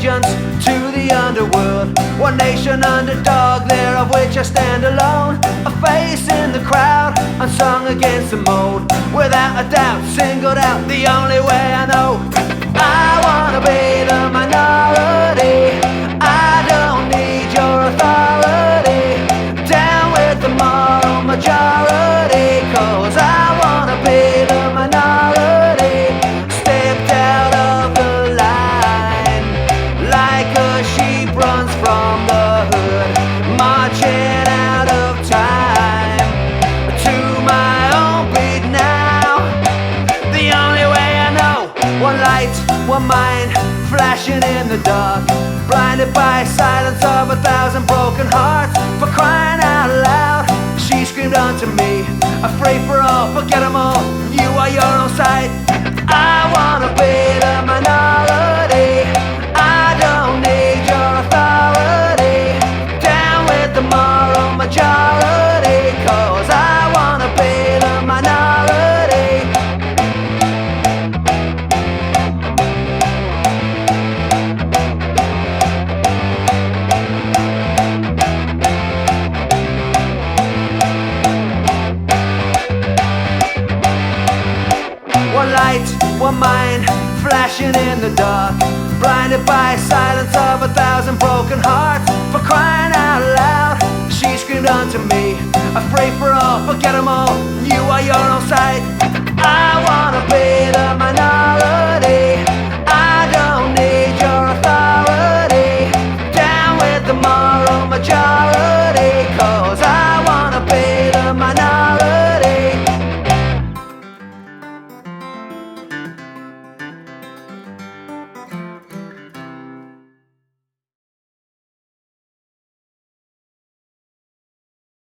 allegiance to the underworld. One nation underdog, there of which I stand alone. A face in the crowd, unsung against the mold. Without a doubt, singled out, the only way I know. I wanna be the minority. I don't need your authority. Down with the moral majority, 'cause I wanna be the minority. Stepped out of the line, like a sheep runs from the hood, marching out of time to my own beat now. The only way I know. One light, one mind, flashing in the dark, blinded by silence of 1,000 broken hearts. For crying out loud, she screamed unto me, a free for all, forget 'em all, you are your own sight. I wanna be the minority. I don't need your authority. Down with the moral majority, 'cause I wanna be the minority. One light, one mind, flashing in the dark, blinded by silence of 1,000 broken hearts. For crying out loud, she screamed unto me, a free for all, forget 'em all, you are your own sight. I wanna be the minority. I don't need your authority. Down with the moral majority.